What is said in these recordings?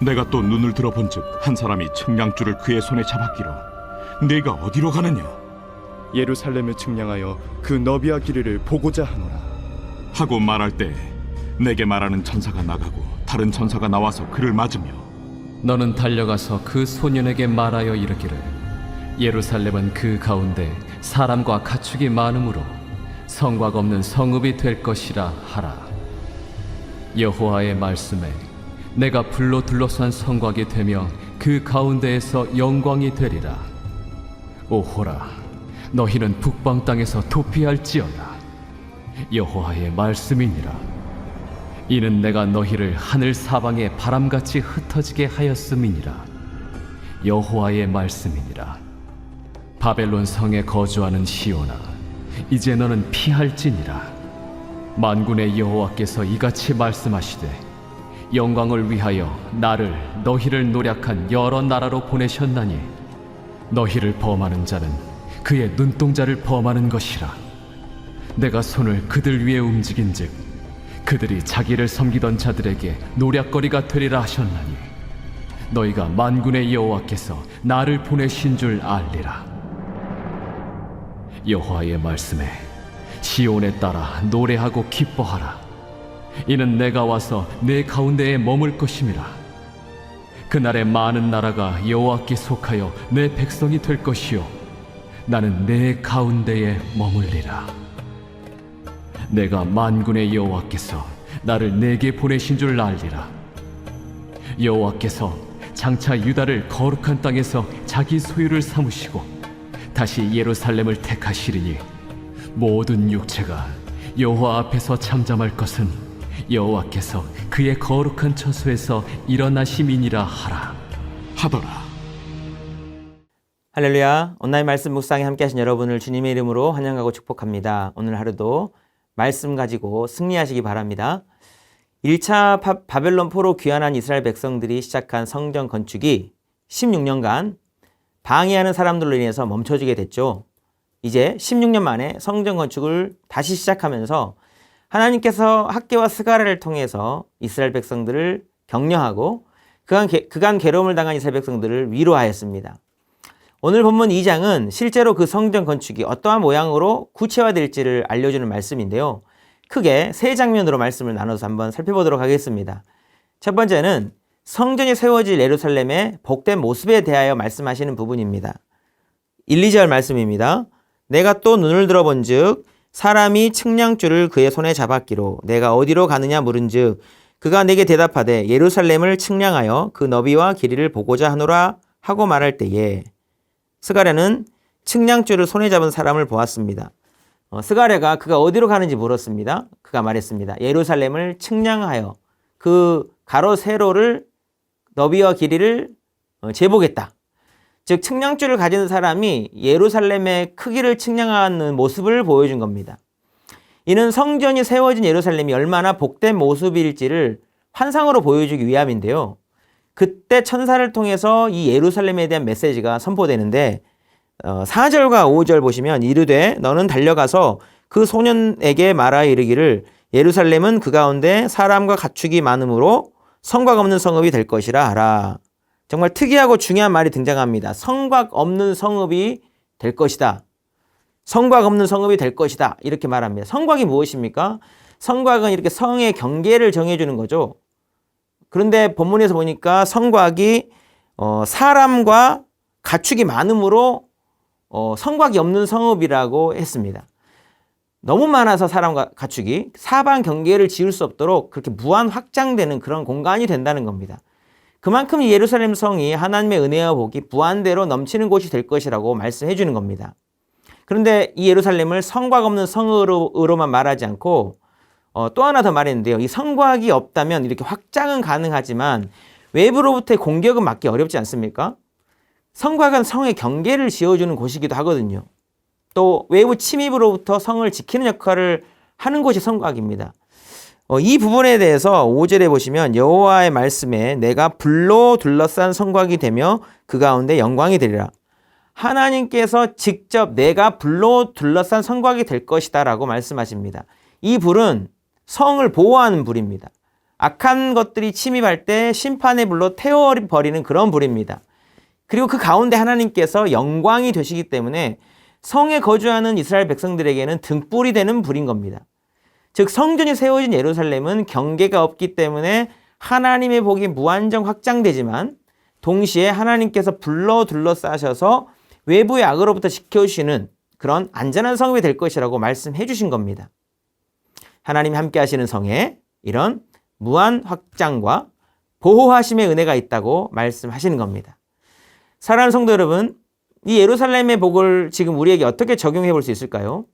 내가 또 눈을 들어본즉 한 사람이 측량줄을 그의 손에 잡았기로 네가 어디로 가느냐 예루살렘을 측량하여 그 너비와 길이를 보고자 하노라. 하고 말할 때 내게 말하는 천사가 나가고 다른 천사가 나와서 그를 맞으며 너는 달려가서 그 소년에게 말하여 이르기를 예루살렘은 그 가운데 사람과 가축이 많으므로 성곽 없는 성읍이 될 것이라 하라. 여호와의 말씀에 내가 불로 둘러싼 성곽이 되며 그 가운데에서 영광이 되리라. 오호라, 너희는 북방 땅에서 도피할지어다. 여호와의 말씀이니라. 이는 내가 너희를 하늘 사방에 바람같이 흩어지게 하였음이니라. 여호와의 말씀이니라. 바벨론 성에 거주하는 시온아, 이제 너는 피할지니라. 만군의 여호와께서 이같이 말씀하시되 영광을 위하여 나를 너희를 노략한 여러 나라로 보내셨나니 너희를 범하는 자는 그의 눈동자를 범하는 것이라. 내가 손을 그들 위에 움직인즉 그들이 자기를 섬기던 자들에게 노략거리가 되리라 하셨나니 너희가 만군의 여호와께서 나를 보내신 줄 알리라. 여호와의 말씀에 시온에 따라 노래하고 기뻐하라. 이는 내가 와서 내 가운데에 머물 것임이라. 그날에 많은 나라가 여호와께 속하여 내 백성이 될 것이요 나는 내 가운데에 머물리라. 내가 만군의 여호와께서 나를 내게 보내신 줄 알리라. 여호와께서 장차 유다를 거룩한 땅에서 자기 소유를 삼으시고 다시 예루살렘을 택하시리니 모든 육체가 여호와 앞에서 잠잠할 것은 여호와께서 그의 거룩한 처소에서 일어나심이니라 하더라. 할렐루야. 온라인 말씀 묵상에 함께 하신 여러분을 주님의 이름으로 환영하고 축복합니다. 오늘 하루도 말씀 가지고 승리하시기 바랍니다. 1차 바벨론 포로 귀환한 이스라엘 백성들이 시작한 성전 건축이 16년간 방해하는 사람들로 인해서 멈춰지게 됐죠. 이제 16년 만에 성전 건축을 다시 시작하면서 하나님께서 학개와 스가랴를 통해서 이스라엘 백성들을 격려하고 그간 괴로움을 당한 이스라엘 백성들을 위로하였습니다. 오늘 본문 2장은 실제로 그 성전 건축이 어떠한 모양으로 구체화될지를 알려주는 말씀인데요. 크게 세 장면으로 말씀을 나눠서 한번 살펴보도록 하겠습니다. 첫 번째는 성전이 세워질 예루살렘의 복된 모습에 대하여 말씀하시는 부분입니다. 1, 2절 말씀입니다. 내가 또 눈을 들어본즉 사람이 측량줄을 그의 손에 잡았기로 내가 어디로 가느냐 물은즉 그가 내게 대답하되 예루살렘을 측량하여 그 너비와 길이를 보고자 하노라 하고 말할 때에 스가랴는 측량줄을 손에 잡은 사람을 보았습니다. 스가랴가 그가 어디로 가는지 물었습니다. 그가 말했습니다. 예루살렘을 측량하여 그 가로 세로를 너비와 길이를 재보겠다. 즉 측량줄을 가진 사람이 예루살렘의 크기를 측량하는 모습을 보여준 겁니다. 이는 성전이 세워진 예루살렘이 얼마나 복된 모습일지를 환상으로 보여주기 위함인데요. 그때 천사를 통해서 이 예루살렘에 대한 메시지가 선포되는데 4절과 5절 보시면 이르되 너는 달려가서 그 소년에게 말하여 이르기를 예루살렘은 그 가운데 사람과 가축이 많으므로 성곽 없는 성읍이 될 것이라 하라. 정말 특이하고 중요한 말이 등장합니다. 성곽 없는 성읍이 될 것이다. 성곽 없는 성읍이 될 것이다. 이렇게 말합니다. 성곽이 무엇입니까? 성곽은 이렇게 성의 경계를 정해주는 거죠. 그런데 본문에서 보니까 성곽이 사람과 가축이 많으므로 성곽이 없는 성읍이라고 했습니다. 너무 많아서 사람과 가축이 사방 경계를 지을 수 없도록 그렇게 무한 확장되는 그런 공간이 된다는 겁니다. 그만큼 이 예루살렘 성이 하나님의 은혜와 복이 무한대로 넘치는 곳이 될 것이라고 말씀해 주는 겁니다. 그런데 이 예루살렘을 성곽 없는 성으로만 말하지 않고 또 하나 더 말했는데요. 이 성곽이 없다면 이렇게 확장은 가능하지만 외부로부터의 공격은 막기 어렵지 않습니까? 성곽은 성의 경계를 지어주는 곳이기도 하거든요. 또 외부 침입으로부터 성을 지키는 역할을 하는 곳이 성곽입니다. 이 부분에 대해서 5절에 보시면 여호와의 말씀에 내가 불로 둘러싼 성곽이 되며 그 가운데 영광이 되리라. 하나님께서 직접 내가 불로 둘러싼 성곽이 될 것이다 라고 말씀하십니다. 이 불은 성을 보호하는 불입니다. 악한 것들이 침입할 때 심판의 불로 태워버리는 그런 불입니다. 그리고 그 가운데 하나님께서 영광이 되시기 때문에 성에 거주하는 이스라엘 백성들에게는 등불이 되는 불인 겁니다. 즉 성전이 세워진 예루살렘은 경계가 없기 때문에 하나님의 복이 무한정 확장되지만 동시에 하나님께서 불로 둘러싸셔서 외부의 악으로부터 지켜주시는 그런 안전한 성읍이 될 것이라고 말씀해 주신 겁니다. 하나님이 함께 하시는 성에 이런 무한 확장과 보호하심의 은혜가 있다고 말씀하시는 겁니다. 사랑하는 성도 여러분, 이 예루살렘의 복을 지금 우리에게 어떻게 적용해 볼 수 있을까요?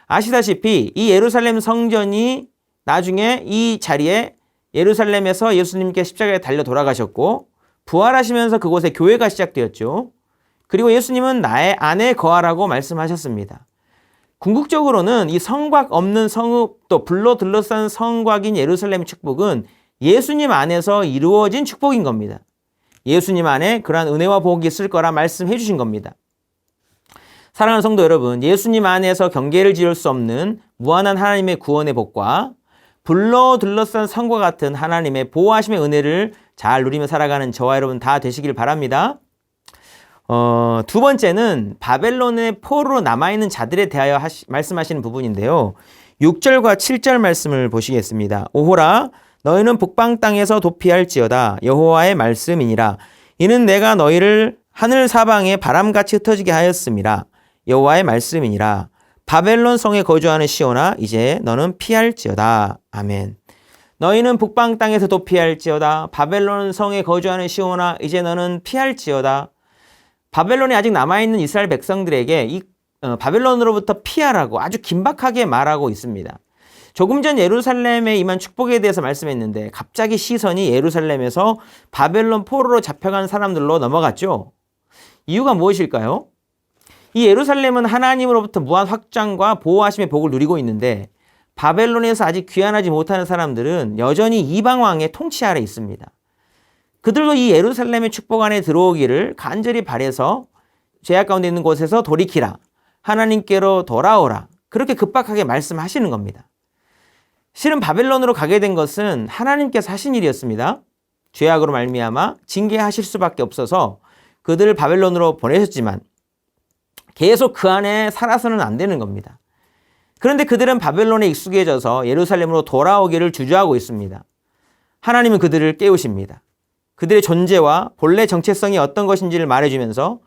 아시다시피 이 예루살렘 성전이 나중에 이 자리에 예루살렘에서 예수님께 십자가에 달려 돌아가셨고 부활하시면서 그곳에 교회가 시작되었죠. 그리고 예수님은 나의 안에 거하라고 말씀하셨습니다. 궁극적으로는 이 성곽 없는 성읍 또 불로 둘러싼 성곽인 예루살렘 축복은 예수님 안에서 이루어진 축복인 겁니다. 예수님 안에 그러한 은혜와 복이 있을 거라 말씀해 주신 겁니다. 사랑하는 성도 여러분, 예수님 안에서 경계를 지을 수 없는 무한한 하나님의 구원의 복과 불로 둘러싼 성과 같은 하나님의 보호하심의 은혜를 잘 누리며 살아가는 저와 여러분 다 되시길 바랍니다. 두 번째는 바벨론의 포로로 남아있는 자들에 대하여 말씀하시는 부분인데요. 6절과 7절 말씀을 보시겠습니다. 오호라 너희는 북방 땅에서 도피할지어다 여호와의 말씀이니라. 이는 내가 너희를 하늘 사방에 바람같이 흩어지게 하였음이라. 여호와의 말씀이니라. 바벨론 성에 거주하는 시온아 이제 너는 피할지어다. 아멘. 너희는 북방 땅에서 도피할지어다. 바벨론 성에 거주하는 시온아 이제 너는 피할지어다. 바벨론에 아직 남아있는 이스라엘 백성들에게 이 바벨론으로부터 피하라고 아주 긴박하게 말하고 있습니다. 조금 전 예루살렘에 임한 축복에 대해서 말씀했는데 갑자기 시선이 예루살렘에서 바벨론 포로로 잡혀간 사람들로 넘어갔죠. 이유가 무엇일까요? 이 예루살렘은 하나님으로부터 무한 확장과 보호하심의 복을 누리고 있는데 바벨론에서 아직 귀환하지 못하는 사람들은 여전히 이방 왕의 통치 아래 있습니다. 그들도 이 예루살렘의 축복 안에 들어오기를 간절히 바라서 죄악 가운데 있는 곳에서 돌이키라. 하나님께로 돌아오라. 그렇게 급박하게 말씀하시는 겁니다. 실은 바벨론으로 가게 된 것은 하나님께서 하신 일이었습니다. 죄악으로 말미암아 징계하실 수밖에 없어서 그들을 바벨론으로 보내셨지만 계속 그 안에 살아서는 안 되는 겁니다. 그런데 그들은 바벨론에 익숙해져서 예루살렘으로 돌아오기를 주저하고 있습니다. 하나님은 그들을 깨우십니다. 그들의 존재와 본래 정체성이 어떤 것인지를 말해주면서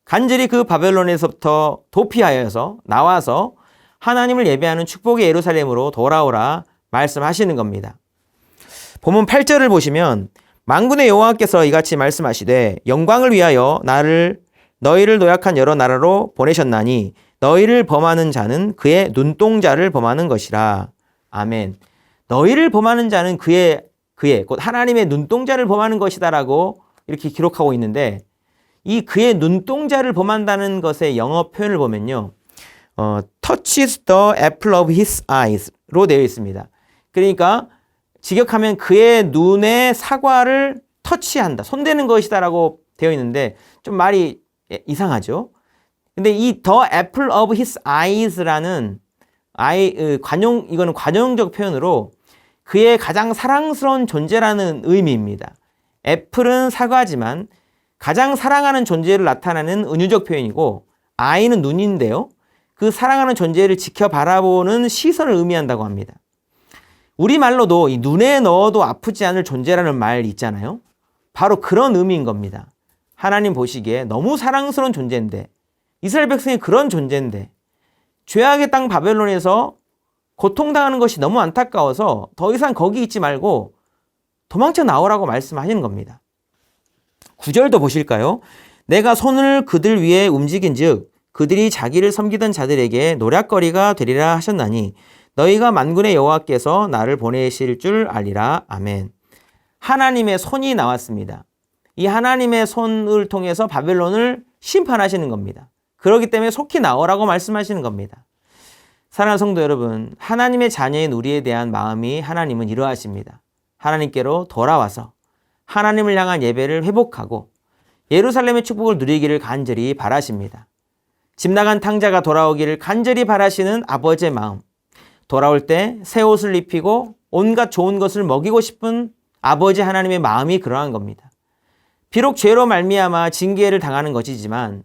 간절히 그 바벨론에서부터 도피하여서 나와서 하나님을 예배하는 축복의 예루살렘으로 돌아오라 말씀하시는 겁니다. 본문 8절을 보시면 만군의 여호와께서 이같이 말씀하시되 영광을 위하여 너희를 노약한 여러 나라로 보내셨나니 너희를 범하는 자는 그의 눈동자를 범하는 것이라. 아멘. 너희를 범하는 자는 그의 곧 하나님의 눈동자를 범하는 것이다라고 이렇게 기록하고 있는데 이 그의 눈동자를 범한다는 것의 영어 표현을 보면요. touches the apple of his eyes로 되어 있습니다. 그러니까 직역하면 그의 눈의 사과를 터치한다, 손대는 것이다라고 되어 있는데 좀 말이 이상하죠. 근데 이 the apple of his eyes라는 이거는 관용적 표현으로 그의 가장 사랑스러운 존재라는 의미입니다. 애플은 사과지만 가장 사랑하는 존재를 나타내는 은유적 표현이고 아이는 눈인데요. 그 사랑하는 존재를 지켜 바라보는 시선을 의미한다고 합니다. 우리말로도 이 눈에 넣어도 아프지 않을 존재라는 말 있잖아요. 바로 그런 의미인 겁니다. 하나님 보시기에 너무 사랑스러운 존재인데 이스라엘 백성이 그런 존재인데 죄악의 땅 바벨론에서 고통당하는 것이 너무 안타까워서 더 이상 거기 있지 말고 도망쳐 나오라고 말씀하시는 겁니다. 9절도 보실까요? 내가 손을 그들 위에 움직인 즉 그들이 자기를 섬기던 자들에게 노략거리가 되리라 하셨나니 너희가 만군의 여호와께서 나를 보내실 줄 알리라. 아멘. 하나님의 손이 나왔습니다. 이 하나님의 손을 통해서 바벨론을 심판하시는 겁니다. 그렇기 때문에 속히 나오라고 말씀하시는 겁니다. 사랑하는 성도 여러분, 하나님의 자녀인 우리에 대한 마음이 하나님은 이러하십니다. 하나님께로 돌아와서 하나님을 향한 예배를 회복하고 예루살렘의 축복을 누리기를 간절히 바라십니다. 집 나간 탕자가 돌아오기를 간절히 바라시는 아버지의 마음, 돌아올 때 새 옷을 입히고 온갖 좋은 것을 먹이고 싶은 아버지 하나님의 마음이 그러한 겁니다. 비록 죄로 말미암아 징계를 당하는 것이지만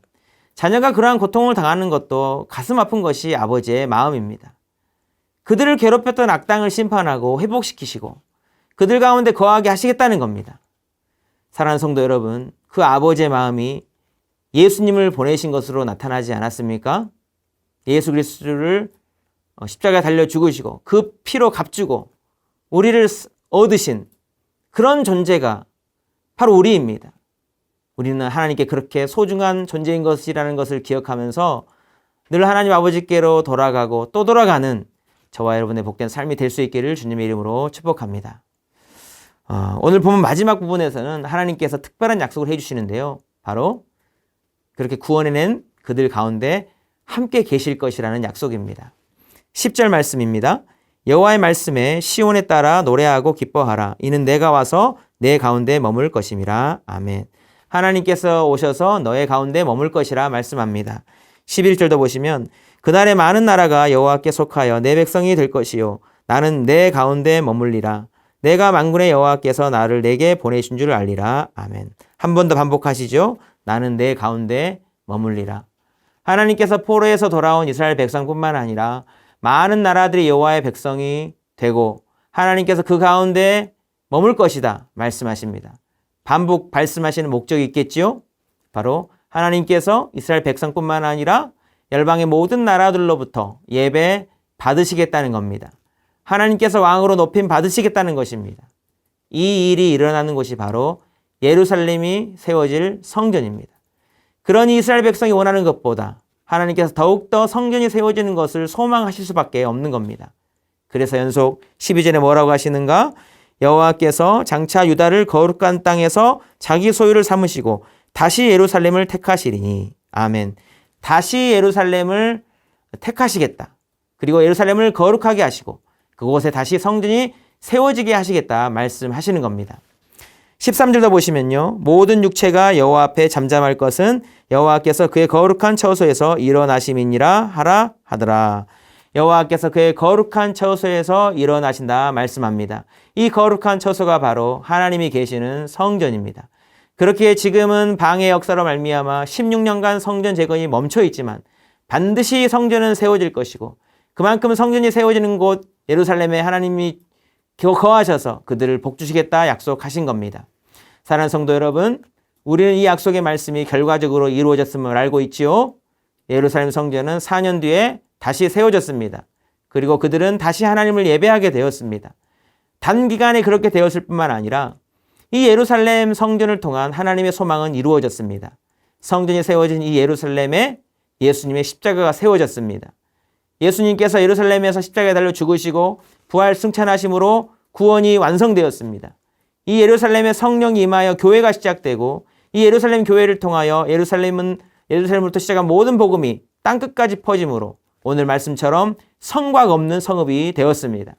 자녀가 그러한 고통을 당하는 것도 가슴 아픈 것이 아버지의 마음입니다. 그들을 괴롭혔던 악당을 심판하고 회복시키시고 그들 가운데 거하게 하시겠다는 겁니다. 사랑하는 성도 여러분, 그 아버지의 마음이 예수님을 보내신 것으로 나타나지 않았습니까? 예수 그리스도를 십자가에 달려 죽으시고 그 피로 값주고 우리를 얻으신 그런 존재가 바로 우리입니다. 우리는 하나님께 그렇게 소중한 존재인 것이라는 것을 기억하면서 늘 하나님 아버지께로 돌아가고 또 돌아가는 저와 여러분의 복된 삶이 될 수 있기를 주님의 이름으로 축복합니다. 오늘 보면 마지막 부분에서는 하나님께서 특별한 약속을 해주시는데요. 바로 그렇게 구원해낸 그들 가운데 함께 계실 것이라는 약속입니다. 10절 말씀입니다. 여호와의 말씀에 시온에 따라 노래하고 기뻐하라. 이는 내가 와서 내 가운데 머물 것임이라. 아멘. 하나님께서 오셔서 너의 가운데 머물 것이라 말씀합니다. 11절도 보시면 그날에 많은 나라가 여호와께 속하여 내 백성이 될 것이요 나는 내 가운데 머물리라. 내가 만군의 여호와께서 나를 내게 보내신 줄 알리라. 아멘. 한 번 더 반복하시죠. 나는 내 가운데 머물리라. 하나님께서 포로에서 돌아온 이스라엘 백성뿐만 아니라 많은 나라들이 여호와의 백성이 되고 하나님께서 그 가운데 머물 것이다 말씀하십니다. 반복 말씀하시는 목적이 있겠지요? 바로 하나님께서 이스라엘 백성뿐만 아니라 열방의 모든 나라들로부터 예배 받으시겠다는 겁니다. 하나님께서 왕으로 높임 받으시겠다는 것입니다. 이 일이 일어나는 곳이 바로 예루살렘이 세워질 성전입니다. 그러니 이스라엘 백성이 원하는 것보다 하나님께서 더욱더 성전이 세워지는 것을 소망하실 수밖에 없는 겁니다. 그래서 연속 12절에 뭐라고 하시는가? 여호와께서 장차 유다를 거룩한 땅에서 자기 소유를 삼으시고 다시 예루살렘을 택하시리니. 아멘. 다시 예루살렘을 택하시겠다. 그리고 예루살렘을 거룩하게 하시고 그곳에 다시 성전이 세워지게 하시겠다 말씀하시는 겁니다. 13절도 보시면요. 모든 육체가 여호와 앞에 잠잠할 것은 여호와께서 그의 거룩한 처소에서 일어나심이니라 하라 하더라. 여호와께서 그의 거룩한 처소에서 일어나신다 말씀합니다. 이 거룩한 처소가 바로 하나님이 계시는 성전입니다. 그렇기에 지금은 방해 역사로 말미암아 16년간 성전 재건이 멈춰 있지만 반드시 성전은 세워질 것이고 그만큼 성전이 세워지는 곳 예루살렘에 하나님이 거하셔서 그들을 복주시겠다 약속하신 겁니다. 사랑하는 성도 여러분, 우리는 이 약속의 말씀이 결과적으로 이루어졌음을 알고 있지요. 예루살렘 성전은 4년 뒤에 다시 세워졌습니다. 그리고 그들은 다시 하나님을 예배하게 되었습니다. 단기간에 그렇게 되었을 뿐만 아니라 이 예루살렘 성전을 통한 하나님의 소망은 이루어졌습니다. 성전이 세워진 이 예루살렘에 예수님의 십자가가 세워졌습니다. 예수님께서 예루살렘에서 십자가에 달려 죽으시고 부활 승천하심으로 구원이 완성되었습니다. 이 예루살렘에 성령이 임하여 교회가 시작되고 이 예루살렘 교회를 통하여 예루살렘으로부터 시작한 모든 복음이 땅끝까지 퍼짐으로 오늘 말씀처럼 성곽 없는 성읍이 되었습니다.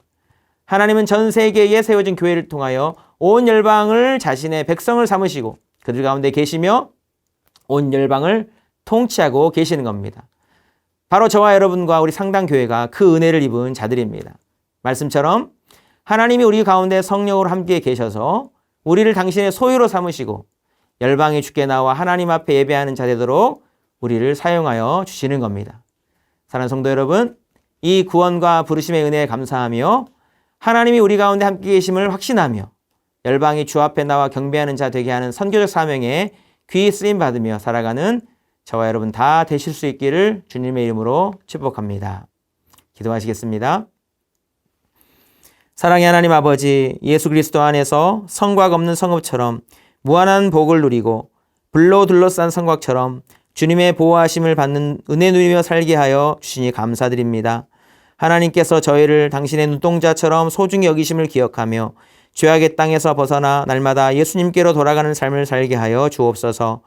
하나님은 전 세계에 세워진 교회를 통하여 온 열방을 자신의 백성을 삼으시고 그들 가운데 계시며 온 열방을 통치하고 계시는 겁니다. 바로 저와 여러분과 우리 상당교회가 그 은혜를 입은 자들입니다. 말씀처럼 하나님이 우리 가운데 성령으로 함께 계셔서 우리를 당신의 소유로 삼으시고 열방이 주께 나와 하나님 앞에 예배하는 자 되도록 우리를 사용하여 주시는 겁니다. 사랑하는 성도 여러분, 이 구원과 부르심의 은혜에 감사하며 하나님이 우리 가운데 함께 계심을 확신하며 열방이 주 앞에 나와 경배하는 자 되게 하는 선교적 사명에 귀히 쓰임 받으며 살아가는 저와 여러분 다 되실 수 있기를 주님의 이름으로 축복합니다. 기도하시겠습니다. 사랑의 하나님 아버지, 예수 그리스도 안에서 성곽 없는 성읍처럼 무한한 복을 누리고 불로 둘러싼 성곽처럼 주님의 보호하심을 받는 은혜 누리며 살게 하여 주시니 감사드립니다. 하나님께서 저희를 당신의 눈동자처럼 소중히 여기심을 기억하며 죄악의 땅에서 벗어나 날마다 예수님께로 돌아가는 삶을 살게 하여 주옵소서.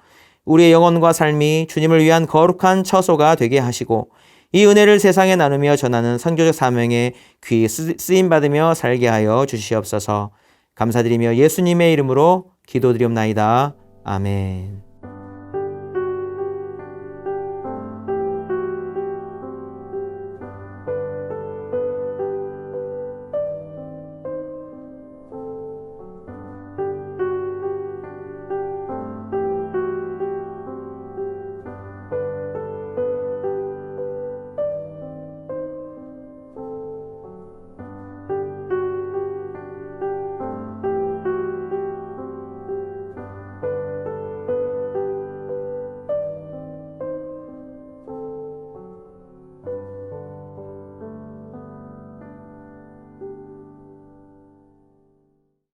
우리의 영혼과 삶이 주님을 위한 거룩한 처소가 되게 하시고 이 은혜를 세상에 나누며 전하는 선교적 사명에 귀히 쓰임받으며 살게 하여 주시옵소서. 감사드리며 예수님의 이름으로 기도드리옵나이다. 아멘.